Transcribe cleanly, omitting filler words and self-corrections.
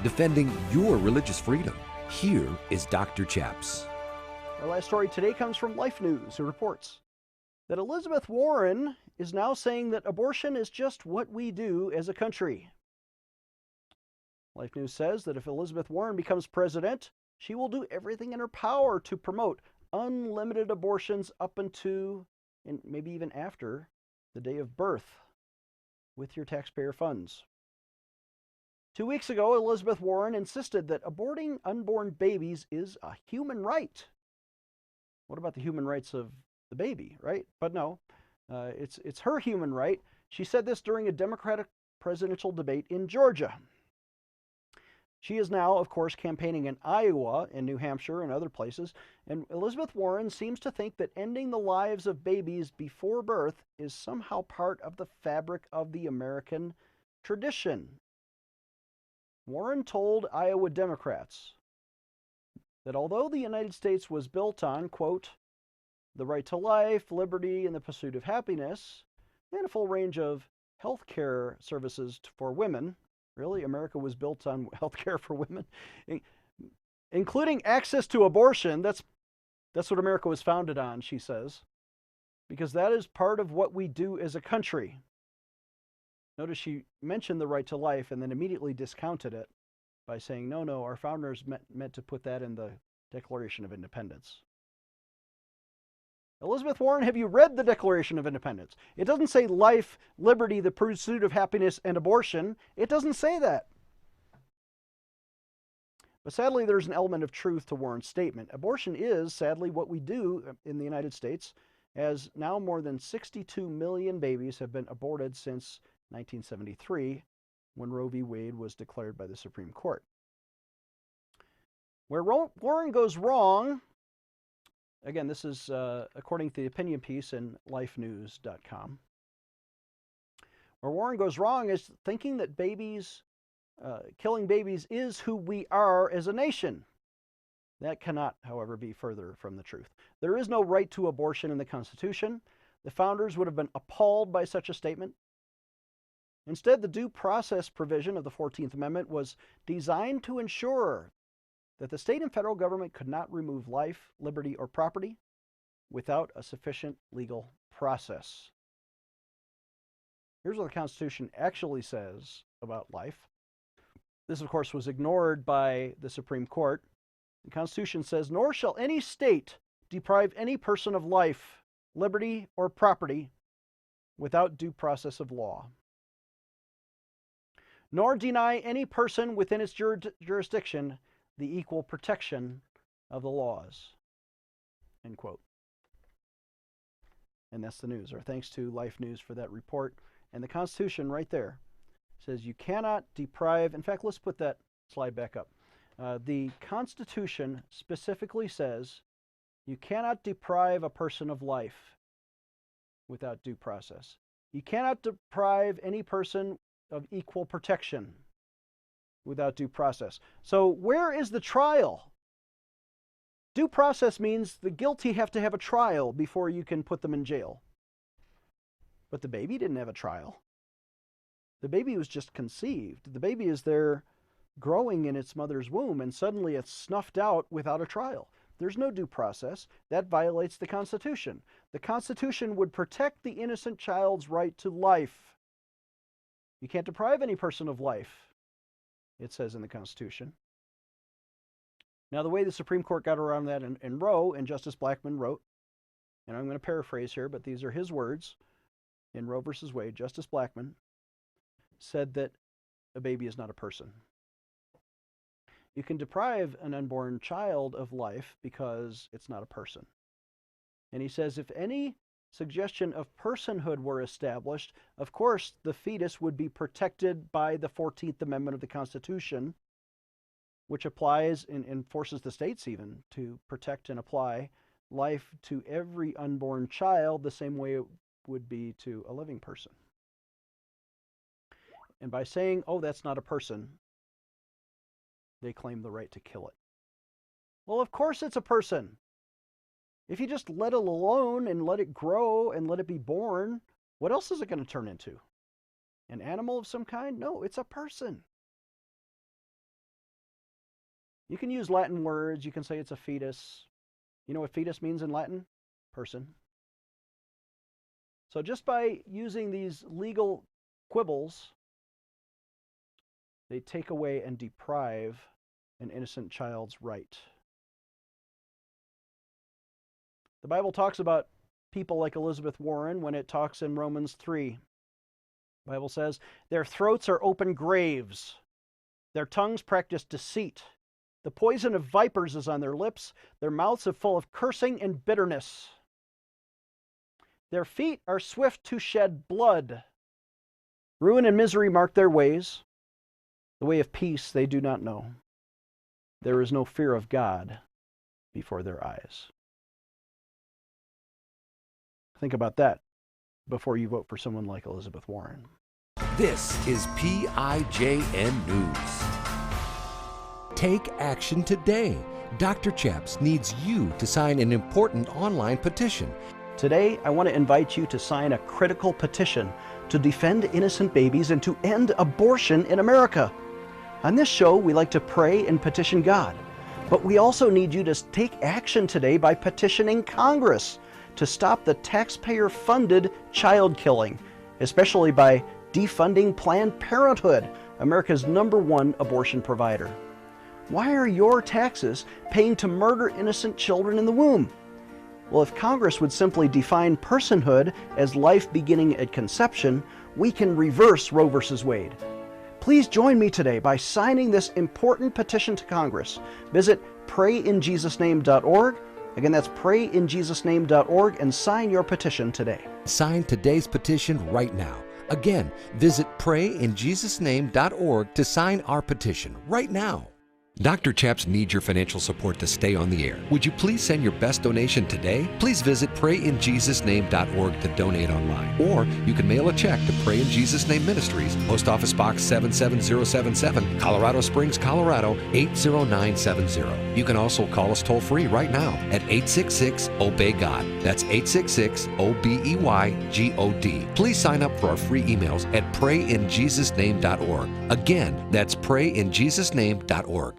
defending your religious freedom. Here is Dr. Chaps. Our last story today comes from Life News, who reports that Elizabeth Warren is now saying that abortion is just what we do as a country. Life News says that if Elizabeth Warren becomes president, she will do everything in her power to promote unlimited abortions up until, and maybe even after, the day of birth with your taxpayer funds. 2 weeks ago, Elizabeth Warren insisted that aborting unborn babies is a human right. What about the human rights of the baby, right? But no, it's her human right. She said this during a Democratic presidential debate in Georgia. She is now, of course, campaigning in Iowa and New Hampshire and other places, and Elizabeth Warren seems to think that ending the lives of babies before birth is somehow part of the fabric of the American tradition. Warren told Iowa Democrats that although the United States was built on, quote, the right to life, liberty, and the pursuit of happiness, and a full range of health care services for women, really, America was built on health care for women, including access to abortion. That's what America was founded on, she says, because that is part of what we do as a country. Notice she mentioned the right to life and then immediately discounted it by saying, no, our founders meant to put that in the Declaration of Independence. Elizabeth Warren, have you read the Declaration of Independence? It doesn't say life, liberty, the pursuit of happiness, and abortion. It doesn't say that. But sadly, there's an element of truth to Warren's statement. Abortion is, sadly, what we do in the United States, as now more than 62 million babies have been aborted since 1973, when Roe v. Wade was declared by the Supreme Court. Where Warren goes wrong, again, this is according to the opinion piece in lifenews.com. Where Warren goes wrong is thinking that killing babies is who we are as a nation. That cannot, however, be further from the truth. There is no right to abortion in the Constitution. The founders would have been appalled by such a statement. Instead, the due process provision of the 14th Amendment was designed to ensure that the state and federal government could not remove life, liberty, or property without a sufficient legal process. Here's what the Constitution actually says about life. This, of course, was ignored by the Supreme Court. The Constitution says, "Nor shall any state deprive any person of life, liberty, or property without due process of law, nor deny any person within its jurisdiction the equal protection of the laws." End quote. And that's the news. Our thanks to Life News for that report. And the Constitution right there says you cannot deprive, in fact, let's put that slide back up. The Constitution specifically says you cannot deprive a person of life without due process. You cannot deprive any person of equal protection without due process. So where is the trial? Due process means the guilty have to have a trial before you can put them in jail. But the baby didn't have a trial. The baby was just conceived. The baby is there growing in its mother's womb, and suddenly it's snuffed out without a trial. There's no due process. That violates the Constitution. The Constitution would protect the innocent child's right to life. You can't deprive any person of life, it says in the Constitution. Now, the way the Supreme Court got around that in Roe, and Justice Blackmun wrote, and I'm going to paraphrase here, but these are his words, in Roe versus Wade, Justice Blackmun said that a baby is not a person. You can deprive an unborn child of life because it's not a person. And he says if any suggestion of personhood were established, of course the fetus would be protected by the 14th Amendment of the Constitution, which applies and forces the states even to protect and apply life to every unborn child the same way it would be to a living person. And by saying, oh, that's not a person, they claim the right to kill it. Well, of course it's a person. If you just let it alone and let it grow and let it be born, what else is it going to turn into? An animal of some kind? No, it's a person. You can use Latin words. You can say it's a fetus. You know what fetus means in Latin? Person. So just by using these legal quibbles, they take away and deprive an innocent child's right. The Bible talks about people like Elizabeth Warren when it talks in Romans 3. The Bible says, their throats are open graves. Their tongues practice deceit. The poison of vipers is on their lips. Their mouths are full of cursing and bitterness. Their feet are swift to shed blood. Ruin and misery mark their ways. The way of peace they do not know. There is no fear of God before their eyes. Think about that before you vote for someone like Elizabeth Warren. This is PIJN News. Take action today. Dr. Chaps needs you to sign an important online petition. Today, I want to invite you to sign a critical petition to defend innocent babies and to end abortion in America. On this show, we like to pray and petition God, but we also need you to take action today by petitioning Congress to stop the taxpayer-funded child killing, especially by defunding Planned Parenthood, America's #1 abortion provider. Why are your taxes paying to murder innocent children in the womb? Well, if Congress would simply define personhood as life beginning at conception, we can reverse Roe v. Wade. Please join me today by signing this important petition to Congress. Visit PrayInJesusName.org. Again, that's PrayInJesusName.org and sign your petition today. Sign today's petition right now. Again, visit PrayInJesusName.org to sign our petition right now. Dr. Chaps needs your financial support to stay on the air. Would you please send your best donation today? Please visit PrayInJesusName.org to donate online. Or you can mail a check to Pray in Jesus Name Ministries, Post Office Box 77077, Colorado Springs, Colorado 80970. You can also call us toll-free right now at 866-OBEY-GOD. That's 866-OBEY-GOD. Please sign up for our free emails at PrayInJesusName.org. Again, that's PrayInJesusName.org.